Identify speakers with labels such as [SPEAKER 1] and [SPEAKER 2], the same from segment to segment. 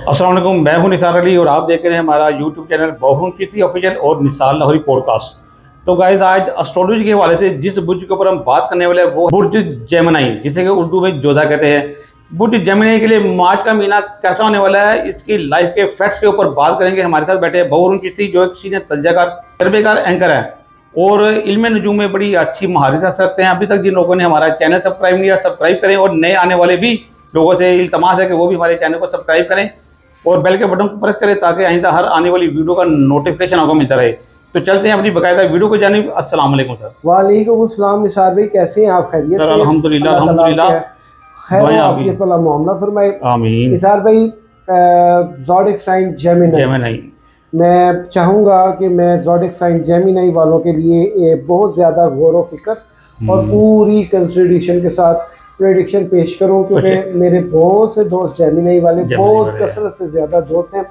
[SPEAKER 1] अस्सलाम वालेकुम, मैं हूं निसार अली और आप देख रहे हैं हमारा यूट्यूब चैनल बहुन किसी ऑफिशियल और निसार लाहौरी पॉडकास्ट। तो गाइस, आज एस्ट्रोलॉजी के हवाले से जिस बुर्ज के ऊपर हम बात करने वाले हैं वो बुर्ज जेमिनी, जिसे कि उर्दू में जोधा कहते हैं। बुर्ज जेमिनी के लिए मार्च का महीना कैसा होने वाला है, इसकी लाइफ के फैक्ट्स के ऊपर बात करेंगे। हमारे साथ बैठे हैं बहुन किसी, जो एक सीनियर तजज़ियाकार तजर्बेकार एंकर है और इल्म नजूम में बड़ी अच्छी महारत रखते हैं। अभी तक जिन लोगों ने हमारा चैनल सब्सक्राइब नहीं किया, सब्सक्राइब करें और नए आने वाले भी लोगों से इल्तमास है कि वो भी हमारे चैनल को सब्सक्राइब करें और बेल के बटन को प्रेस करें ताकि आइंदा हर आने वाली वीडियो का नोटिफिकेशन आपको मिलता रहे। तो चलते हैं अपनी बकायदा वीडियो को जानिब। अस्सलाम वालेकुम सर।
[SPEAKER 2] वालेकुम अस्सलाम निसार भाई, कैसे हैं आप? खैरियत से?
[SPEAKER 1] अल्हम्दुलिल्लाह अल्हम्दुलिल्लाह,
[SPEAKER 2] खैर और आफियत वाला मामला फरमाए।
[SPEAKER 1] आमीन।
[SPEAKER 2] निसार भाई, ज़ोडिक साइन जेमिनी, मैं चाहूँगा कि मैं ज़ोडिक साइन जेमिनी वालों के लिए बहुत ज़्यादा गौर व फिक्र और पूरी कंसिडरेशन के साथ प्रेडिक्शन पेश करूं, क्योंकि मेरे बहुत से दोस्त जेमिनी वाले बहुत कसरत से ज़्यादा दोस्त हैं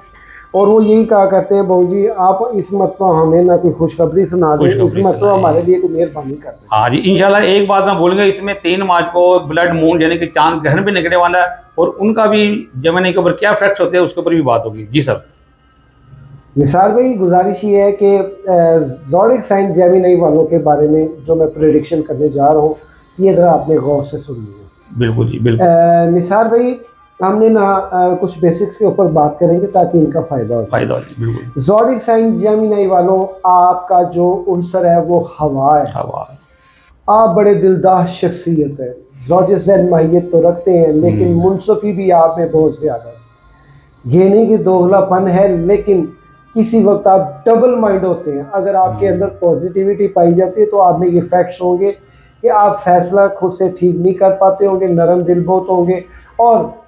[SPEAKER 2] और वो यही कहा करते हैं, बहू जी आप इस मरतबा हमें ना कोई खुशखबरी सुना दें, इस मरतबा हमारे लिए कोई मेहरबानी कर दें।
[SPEAKER 1] हाँ जी, इंशाल्लाह। एक बात मैं बोलूँगा, इसमें 3 मार्च को ब्लड मून यानी कि चांद ग्रहण भी निकलने वाला है और उनका भी जेमिनी के ऊपर क्या इफेक्ट होते हैं उसके ऊपर भी बात होगी। जी सर।
[SPEAKER 2] निसार भाई, गुजारिश ये है कि ज़ोडिक साइन जेमिनी वालों के बारे में जो मैं प्रेडिक्शन करने जा रहा हूँ, ये ज़रा आपने गौर से सुनिए।
[SPEAKER 1] बिल्कुल जी बिल्कुल।
[SPEAKER 2] निसार भाई, हमने ना कुछ बेसिक्स के ऊपर बात करेंगे ताकि इनका फ़ायदा हो।
[SPEAKER 1] बिल्कुल।
[SPEAKER 2] ज़ोडिक साइन जेमिनी वालों, आपका जो उनसर है वो हवा है। आप बड़े दिलदार शख्सियत है, ज़ौज ज़ैन माहियत तो रखते हैं, लेकिन मुनसफ़ी भी आप में बहुत ज़्यादा है। ये नहीं कि दोगलापन है, लेकिन किसी वक्त आप डबल माइंड होते हैं। अगर आपके अंदर पॉजिटिविटी पाई जाती है तो आप में ये फैक्ट्स होंगे कि आप फैसला खुद से ठीक नहीं कर पाते होंगे, नरम दिल बहुत होंगे और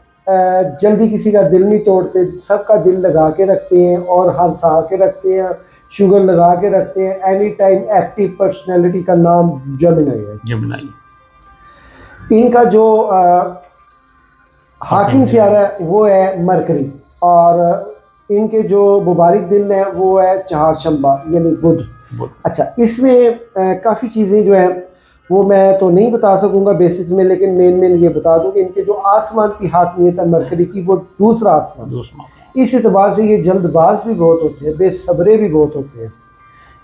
[SPEAKER 2] जल्दी किसी का दिल नहीं तोड़ते, सबका दिल लगा के रखते हैं और हंसा के रखते हैं, शुगर लगा के रखते हैं। एनी टाइम एक्टिव पर्सनैलिटी का नाम जेमिनी है। इनका जो हाकिम सियारा है वो है मरकरी और इनके जो मुबारक दिन है वो है चारशंबा यानी बुध। अच्छा, इसमें काफ़ी चीज़ें जो हैं वो मैं तो नहीं बता सकूंगा बेसिक्स में, लेकिन मेन ये बता दूं कि इनके जो आसमान की हाकमियत है मरकरी की, वो दूसरा आसमान। इस एतबार से ये जल्दबाज भी बहुत होते हैं, बेसब्रे भी बहुत होते हैं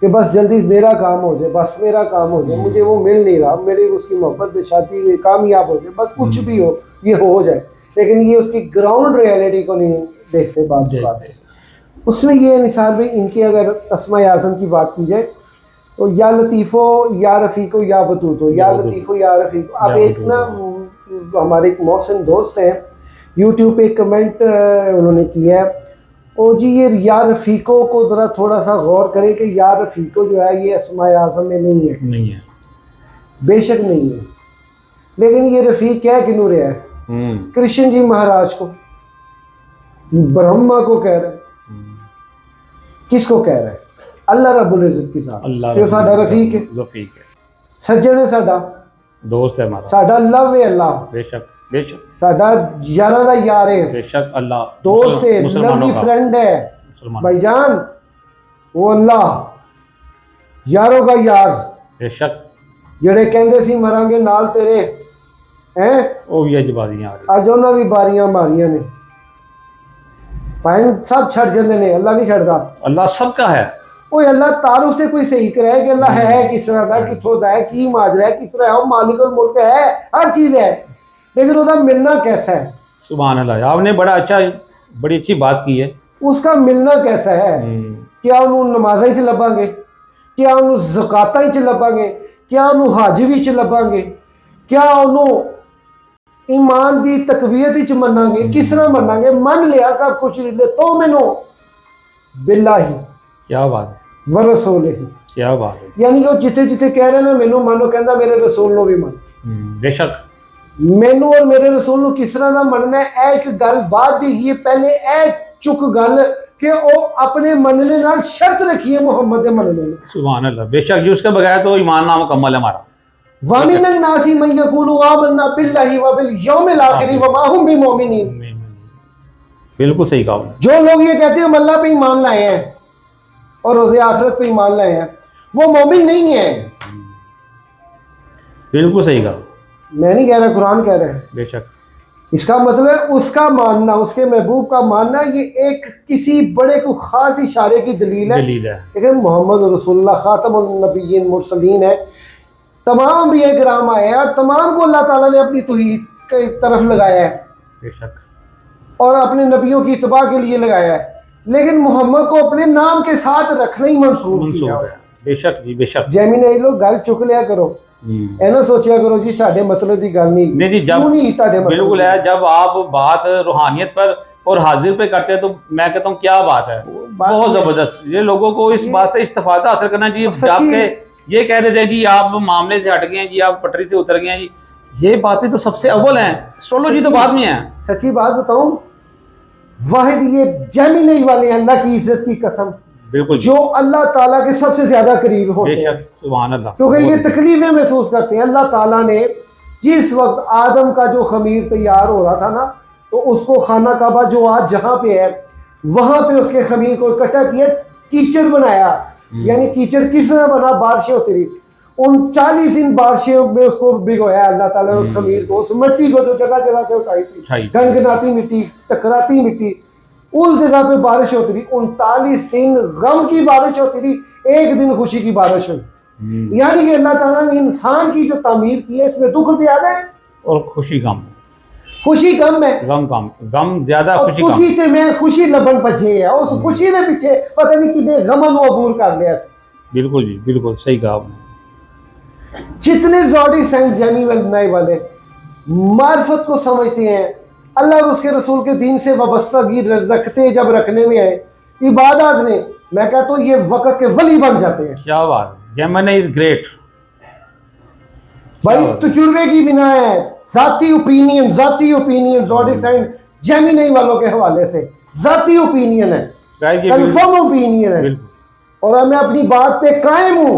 [SPEAKER 2] कि बस जल्दी मेरा काम हो जाए, बस मेरा काम हो जाए, मुझे वो मिल नहीं रहा, मेरी उसकी मोहब्बत में शादी में कामयाब हो जाए, बस कुछ भी हो ये हो जाए, लेकिन ये उसकी ग्राउंड रियलिटी को नहीं देखते। बात उसमें ये निसार भाई, इनके अगर अस्माए आज़म की बात की जाए तो या लतीफ़ो या रफ़ीको या बतूतो, या लतीफ़ो या रफ़ीको। अब एक ना हमारे एक मोहसिन दोस्त हैं, यूट्यूब पे कमेंट उन्होंने किया है, ओ जी ये या रफ़ीको को ज़रा थोड़ा सा गौर करें कि या रफ़ीको जो है ये अस्माए आज़म में नहीं है। बेशक नहीं है, लेकिन ये रफ़ीक क्या किन्हों रहा है? कृष्ण जी महाराज को, ब्रह्मा को कह रहा है। किसको कह रहा है? अल्लाह रब्बुल इज़्ज़त की ज़ात। जो साडा रफीक है, सज्जन है, साडा
[SPEAKER 1] दोस्त है, हमारा
[SPEAKER 2] साडा लव है अल्लाह।
[SPEAKER 1] बेशक
[SPEAKER 2] साडा यारा दा यार है,
[SPEAKER 1] बेशक अल्लाह
[SPEAKER 2] दोस्त है, लवली फ्रेंड है भाईजान, वो अल्लाह यारों का यार। बेशक जेड़े कहंदे सी मरांगे नाल तेरे हैं, ओ भी अज बारियां अज उन्हां भी बारियां मारियां ने। भाई सब छड़ जाते ने, अल्लाह नहीं छड़दा। अल्लाह सबका है। ओए अल्लाह तारुफ से कोई सही कराए कि अल्लाह है किस तरह का, किथों दा है, की माजरा है, किस तरह है, मालिकुल मुल्क है, हर चीज़ है, लेकिन उसका मिलना कैसा है? सुभान अल्लाह, आपने बड़ी अच्छी बात की है। उसका मिलना कैसा है? क्या उन्होंने नमाज़ा च लभांगे, क्या उन्होंने ज़काता च लभांगे, क्या उन्होंने हाजी भी च लभांगे, क्या उन्होंने ईमान दी तकवीयत च मनांगे, किस तरह मनांगे? मन लिया सब कुछ ले तो मैनू बिल्लाही, क्या बात, व रसूल ही, क्या बात है। यानी कि जिथे जिथे कह रहे ना मैनू मानो, कहता मेरे रसूल नो भी मन। बेशक मैनू और मेरे रसूल नो किस तरह का मनना है, एक गल बाद दी पहले ए चुक गल कि वो अपने मनने नाल शर्त रखिए मोहम्मद दे मनने। सुभान अल्लाह, बेशक जी, उसके बगैर तो ईमान ना मुकम्मल है हमारा। वामिनन नासी मन यक़ूलु आमन्ना बिल्लाहि व बिल यौमिल आखिर व मा हुम बिमुमिनीन। बिल्कुल सही कहा। जो लोग ये कहते हैं हम अल्लाह पे ईमान लाए हैं और रोज़े आखिरत पे ईमान लाए हैं, वो मोमिन नहीं है। बिल्कुल सही कहा, मैं नहीं कह रहा, कुरान कह रहा है। बेशक इसका मतलब है उसका मानना, उसके महबूब का मानना, ये एक किसी बड़े को खास इशारे की दलील है। लेकिन मोहम्मद रसूलुल्लाह खातमुन नबिय्यीन मुरसलीन है, तमाम अंबिया किराम आए हैं और तमाम को अल्लाह ताला ने अपनी तौहीद की तरफ लगाया है
[SPEAKER 1] बेशक,
[SPEAKER 2] और अपने नबियों की इत्तबा के लिए लगाया है, लेकिन मोहम्मद को अपने नाम के साथ रखना ही मंसूब किया।
[SPEAKER 1] बेशक जी बेशक।
[SPEAKER 2] जैमिनी लोग गल चुक लिया करो, ए ना सोचिया करो जी साढ़े मतलब की गल नहीं
[SPEAKER 1] जी, जब बिल्कुल है, जब आप बात रूहानियत पर और हाजिर पे करते हैं तो मैं कहता हूँ क्या बात है, बहुत जबरदस्त। ये लोगों को इस बात से इस्तिफादा हासिल करना चाहिए। जाके ये कह रहे थे जी आप मामले से हट गए हैं जी, आप पटरी से उतर गए हैं जी, ये बातें तो सबसे अव्वल हैं, एस्ट्रोलॉजी तो बाद में है।
[SPEAKER 2] सच्ची बात बताऊं, वाहिद ये जैमिनी वाले अल्लाह की इज्जत की कसम,
[SPEAKER 1] बिल्कुल,
[SPEAKER 2] जो अल्लाह ताला के सबसे ज्यादा करीब होते हैं,
[SPEAKER 1] सुभान अल्लाह,
[SPEAKER 2] क्योंकि ये तकलीफें महसूस करते हैं। अल्लाह ताला ने जिस वक्त आदम का जो खमीर तैयार हो रहा था ना, तो उसको खाना काबा जो आज जहाँ पे है वहां पे उसके खमीर को इकट्ठा किया, कीचड़ बनाया। यानी कीचड़ किस तरह बना, बारिशें होती रही, उन 40 दिन बारिशों में उसको भिगोया अल्लाह ताला ने, उस खमीर को, उस मिट्टी को जो जगह जगह से उठाई थी, गनगनाती मिट्टी, टकराती मिट्टी, उस जगह पे बारिश होती रही। 39 दिन गम की बारिश होती रही, एक दिन खुशी की बारिश हुई। यानी कि अल्लाह ताला ने इंसान की जो तामीर की है, इसमें दुख ज्यादा है
[SPEAKER 1] और खुशी कम,
[SPEAKER 2] खुशी कम है,
[SPEAKER 1] गम ज्यादा,
[SPEAKER 2] खुशी ते मैं खुशी लबन बचे है, उस खुशी के पीछे पता नहीं कितने गमन अबूर कर लिया।
[SPEAKER 1] बिल्कुल जी बिल्कुल सही कहा आपने।
[SPEAKER 2] जितने ज़ोडी सेंट जैमिनी वाले मार्फत को समझते हैं, अल्लाह और उसके रसूल के दीन से वाबस्तगी रखते, जब रखने में आए इबादत में, मैं कहता हूँ ये वक़्त के वली बन जाते हैं।
[SPEAKER 1] क्या बात, जैमिनी इज ग्रेट
[SPEAKER 2] भाई, तजुर्बे की बिना है, जाती ओपिनियन ज़ोडी सेंट जैमिनी वालों के हवाले से जाती ओपिनियन है, कंफर्म ओपिनियन है, और मैं अपनी बात पे कायम हूँ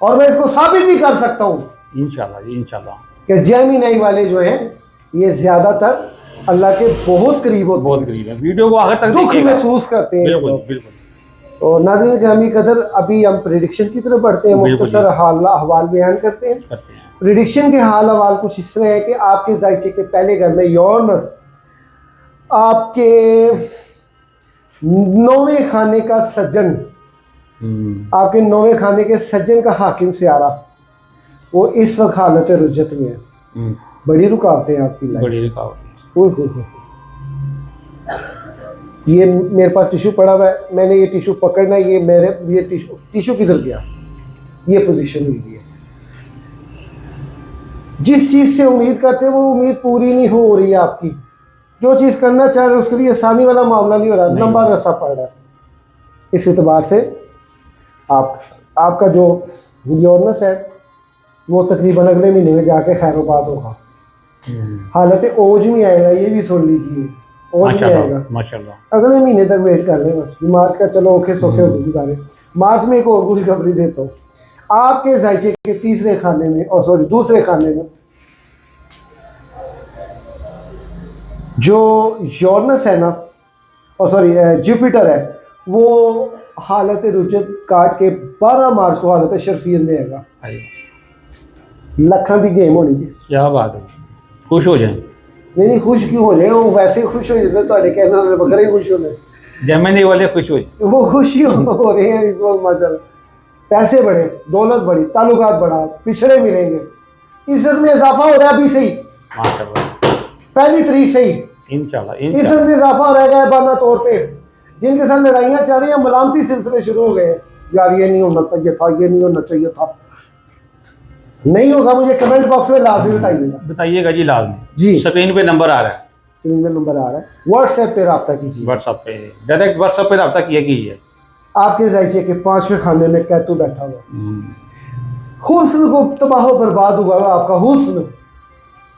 [SPEAKER 2] और मैं इसको साबित भी कर सकता हूँ
[SPEAKER 1] इंशाल्लाह
[SPEAKER 2] कि जैमिनी वाले जो हैं ये ज्यादातर अल्लाह के बहुत करीब होते,
[SPEAKER 1] बहुत करीब है। वीडियो को आखिर तक
[SPEAKER 2] दुख महसूस करते हैं।
[SPEAKER 1] बिल्कुल।
[SPEAKER 2] और नाज़रीन गिरामी कदर, अभी हम प्रेडिक्शन की तरफ बढ़ते हैं, मुख्तसर हवाल बयान करते हैं। प्रेडिक्शन के हाल हवाल कुछ इस तरह है कि आपके जायचे के पहले घर में यूरेनस आपके 9वें खाने का सज्जन, आपके 9वें खाने के सज्जन का हाकिम से आ रहा, वो इस वक्त हालत रुजत में है। बड़ी रुकावटें हैं आपकी लाइफ,
[SPEAKER 1] बड़ी रुकावटें।
[SPEAKER 2] ये मेरे पास टिश्यू पड़ा हुआ है, मैंने ये टिश्यू पकड़ना है, ये मेरे ये टिश्यू किधर गया, ये पोजीशन हुई है। जिस चीज़ से उम्मीद करते हैं वो उम्मीद पूरी नहीं हो रही है आपकी, जो चीज़ करना चाह रहे हैं उसके लिए आसानी वाला मामला नहीं हो रहा, लंबा रास्ता पड़ रहा है। इस एतबार से आपका जो यूरेनस है वो तकरीबन अगले महीने में जाके खैरोबाद होगा, हालत ओज में आएगा, ये भी सुन लीजिए, ओज में आएगा माशाल्लाह। अगले महीने तक वेट कर लें बस, मार्च का चलो ओखे सोखे गुजारे। मार्च में एक और खुशखबरी देता हूँ, आपके जायचे के तीसरे खाने में, और सॉरी दूसरे खाने में जो यूरेनस है ना, और सॉरी जुपिटर है, वो हालत रुजत काट के 12 मार्च को हालत शर्फियत में आएगा। लखा की गेम होनी है।
[SPEAKER 1] क्या बात है, खुश हो जाए।
[SPEAKER 2] नहीं खुश क्यों हो जाए, वो वैसे खुश हो जाते, थोड़े कहने वाले बकरे खुश हो जाए,
[SPEAKER 1] जैमिनी वाले खुश हो जाए, वो
[SPEAKER 2] खुशी हो रहे हैं इस वक्त माशाल्लाह। पैसे बढ़े, दौलत बढ़ी, ताल्लुकात बढ़ा, पिछड़े मिलेंगे, इज्जत में इजाफा हो रहा है अभी से ही, पहली तारीख से ही इंशाल्लाह इज्जत में इजाफा हो रहा है। बाना तौर पे जिनके साथ लड़ाइयाँ चल रही हैं, मलामती सिलसिले शुरू हो गए, यार ये नहीं होना चाहिए था, ये नहीं होना चाहिए था। नहीं होगा, मुझे कमेंट बॉक्स में लाजमी
[SPEAKER 1] बताइएगा जी, लाजमी
[SPEAKER 2] जी।
[SPEAKER 1] स्क्रीन पे नंबर आ रहा है,
[SPEAKER 2] स्क्रीन पे नंबर आ रहा है, व्हाट्सएप पे रब्ता कीजिए,
[SPEAKER 1] व्हाट्सएप पे डायरेक्ट व्हाट्सएप पे रब्ता किया कीजिए।
[SPEAKER 2] आपके जायचे के 5वें खाने में कैतु बैठा हुआ, हुस्न को तबाह बर्बाद हुआ है आपका हुस्न,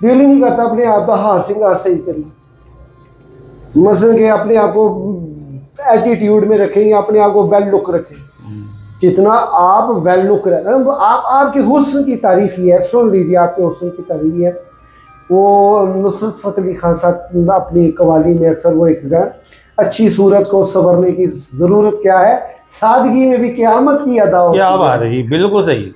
[SPEAKER 2] दिल ही नहीं करता अपने आप का हाथ श्रृंगार सही करिए, मसलन के अपने आप को एटीट्यूड में रखें या अपने आप को वेल लुक रखें। जितना आप वेल लुक रहे, आपके हुस्न की तारीफ ही है, सुन लीजिए, आपके हुस्न की तारीफ ही है। वो नुसरत फ़तेह अली खान साहब अपनी कवाली में अक्सर वो एक गान, अच्छी सूरत को संवरने की ज़रूरत क्या है, सादगी में भी क़यामत की अदा होती है।
[SPEAKER 1] क्या बात है जी, बिल्कुल सही,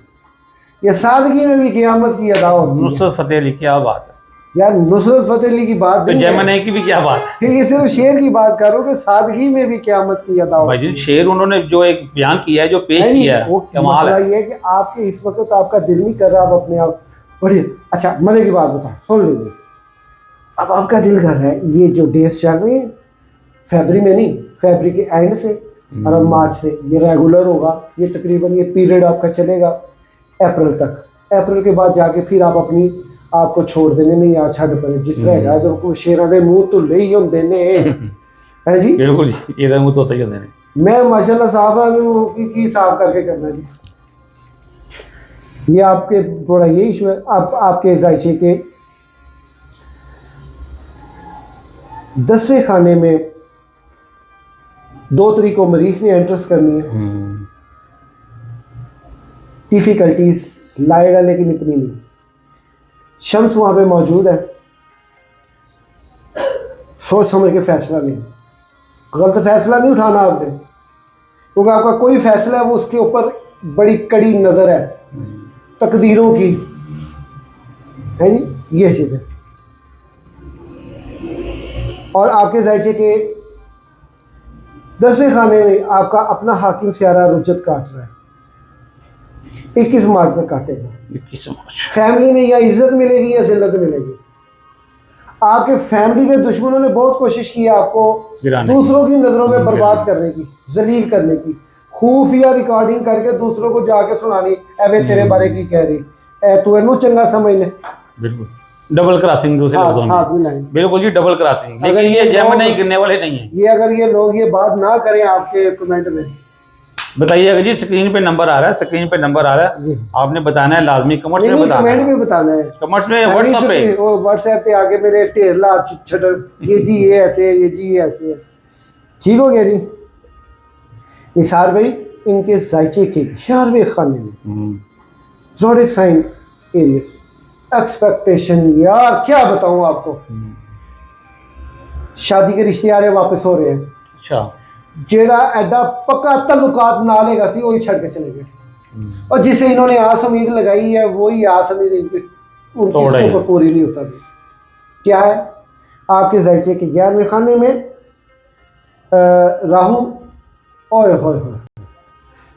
[SPEAKER 2] ये सादगी में भी क़यामत की अदा होती है।
[SPEAKER 1] नुसरत फ़तेह अली, क्या बात है।
[SPEAKER 2] यार नुसरत फतेह अली की बात
[SPEAKER 1] तो जेमिनी की भी क्या बात है,
[SPEAKER 2] ये सिर्फ शेर की बात करो कि सादगी में भी क़यामत की अदा हो।
[SPEAKER 1] भाई जी शेर उन्होंने जो एक बयान किया है, जो पेश किया है,
[SPEAKER 2] वो
[SPEAKER 1] कमाल
[SPEAKER 2] मसला
[SPEAKER 1] है।
[SPEAKER 2] ये है कि आपके इस वक्त आपका दिल नहीं कर रहा, आप अपने आप बड़ी अच्छा मजे की बात बताओ, सुन लीजिए। अब आपका दिल कर रहा है, ये जो डेज चल रही है फरवरी में नहीं, फरवरी के एंड से और अब मार्च से ये रेगुलर होगा, ये तकरीबन ये पीरियड आपका चलेगा अप्रैल तक। अप्रैल के बाद जाके फिर आप अपनी आपको छोड़ देने नहीं यार छड़ पर जिस रहेगा जो को शेरों के मुंह तो ले ही होंदे ने है जी।
[SPEAKER 1] बिल्कुल ये मुंह तो सही होंदे ने।
[SPEAKER 2] मैं माशाल्लाह साफ है, मैं की साफ करके करना जी। ये आपके थोड़ा ये इशू है। आपके जायचे के 10वें खाने में 2 तरीकों मरीज ने एंट्रेंस करनी है। डिफिकल्टीज लाएगा लेकिन इतनी नहीं। शम्स वहां पे मौजूद है, सोच समझ के फैसला लें, गलत फैसला नहीं उठाना आपने, क्योंकि आपका कोई फैसला है वो उसके ऊपर बड़ी कड़ी नज़र है तकदीरों की, है जी ये चीज़ है। और आपके जायचे के 10वें खाने में आपका अपना हाकिम स्यारा रुजत काट रहा है, 21 मार्च तक काटेगा।
[SPEAKER 1] 21 मार्च
[SPEAKER 2] फैमिली में या इज्जत मिलेगी या जिल्लत मिलेगी। आपके फैमिली के दुश्मनों ने बहुत कोशिश की है आपको दूसरों की नज़रों में बर्बाद करने की, जलील करने की, खुफिया रिकॉर्डिंग करके दूसरों को जाके सुनानी, ऐवे तेरे बारे की कह रही ऐ तू इनू चंगा समझ ले।
[SPEAKER 1] बिल्कुल डबल क्रॉसिंग दूसरे लफ्जों में। बिल्कुल जी डबल क्रॉसिंग, लेकिन ये जेमिनी गिनने वाले नहीं है।
[SPEAKER 2] ये अगर ये लोग ये बात ना करें आपके कमेंट में
[SPEAKER 1] बताइएगा जी। स्क्रीन पे नंबर आ रहा है, स्क्रीन पे नंबर आ रहा है, आपने बताना है लाजमी, कमेंट्स में बताना है,
[SPEAKER 2] कमेंट में बताना है,
[SPEAKER 1] कमेंट्स में व्हाट्सएप पे,
[SPEAKER 2] वो व्हाट्सएप पे आके मेरे ढेर ला छटर ये जी ये ऐसे है, ये जी ये ऐसे है। ठीक हो गया जी। निसार भाई इनके जायचे के 11वें खाने में ज़ोडिक साइन एरियस एक्सपेक्टेशन, यार क्या बताऊं आपको, शादी के रिश्ते आ रहे वापस हो रहे हैं। अच्छा जेड़ा एडा पक्का तल्लुकात ना लेगा सी वही छड़ के चले गए, और जिसे इन्होंने आस उम्मीद लगाई है वही आस उम्मीद इनकी उनकी पूरी नहीं होता। क्या है आपके जायचे के 11वें खाने में राहु और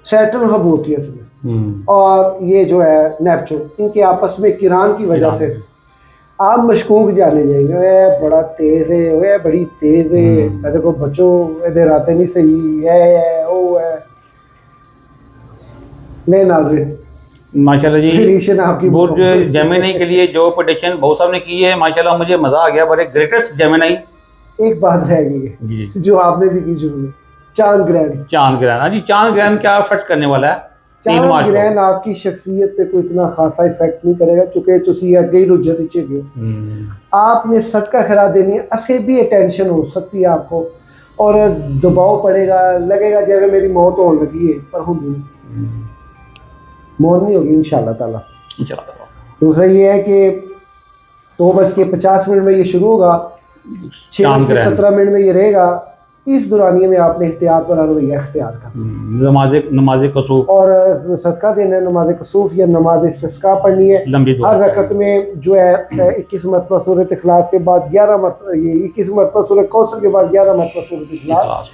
[SPEAKER 2] सैटर्न हबूतियत में, और ये जो है नेपच्यून, इनके आपस में किरान की वजह से आप मशकूक जाने जाएंगे, वे बड़ा तेज है, वे बड़ी तेज है, देखो बच्चो ये रातें नहीं सही है वो है। नहीं नाज़रीन
[SPEAKER 1] माशाल्लाह जी आपकी बुर्ज जेमिनी के लिए जो प्रेडिक्शन बहुत साहब ने की है माशाल्लाह मुझे मजा आ गया। बड़े ग्रेटेस्ट जेमिनी। एक बात रह गई है जो आपने भी की शुरू में, चांद ग्रहण। चांद ग्रहण, हाँ जी चांद ग्रहण क्या अफेक्ट करने वाला है? चांद ग्रहण आपकी शख्सियत पे कोई इतना खासा इफेक्ट नहीं करेगा, चूंकि तुसी अगे ही रुझे नीचे गए। आपने सदका खैरा देनी है, असे भी अटेंशन हो सकती है आपको, और दबाव पड़ेगा, लगेगा जैसे मेरी मौत होने लगी है, पर होगी मौत नहीं होगी इंशाल्लाह ताला। दूसरा ये है कि 2:50 में ये शुरू होगा, 6:17 में ये रहेगा। इस दौरानिए में आपने एहतियात वाला रवैया इख्तियार करना, नमाज कसूफ और सदका देना है, नमाज कसूफ या नमाज इस्तिस्का पढ़नी है। हर रकत में जो है 21 मरतबा सूरत इखलास के बाद 11 मरतबा, ये 21 मरतबा सूरत कौसर के बाद 11 मरतबा सूरत इखलास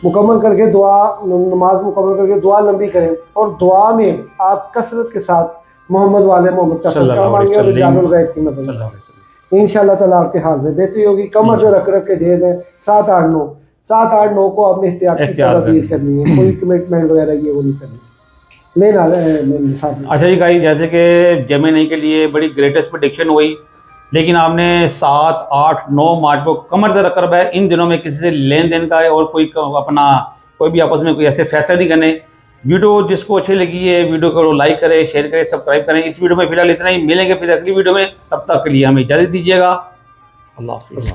[SPEAKER 1] मुकम्मल करके दुआ, नमाज मुकम्मल करके दुआ लंबी करें, और दुआ में आप कसरत के साथ मोहम्मद वाले मोहम्मद का सदका मांगे और जानुल गैब की मदद। इंशाल्लाह ताला आपके हाल में बेहतरी होगी। कमर से रख के ढेर है 7, 8, 9 7, 8, 9 को आपने एहतियात की तदबीर करनी है, कोई कमिटमेंट वगैरह ये वो नहीं करनी। लेना अच्छा जी गाइस, जैसे कि जेमिनी के लिए बड़ी ग्रेटेस्ट प्रेडिक्शन हुई, लेकिन आपने 7, 8, 9 मार्च को कमर से रख कर इन दिनों में किसी से लेन देन का है और कोई अपना कोई भी आपस में कोई ऐसे फैसला नहीं करने। वीडियो जिसको अच्छी लगी है वीडियो को लाइक करें, शेयर करें, सब्सक्राइब करें। इस वीडियो में फिलहाल इतना ही, मिलेंगे फिर अगली वीडियो में, तब तक के लिए हमें इजाज़त दीजिएगा। अल्लाह हाफ़िज़।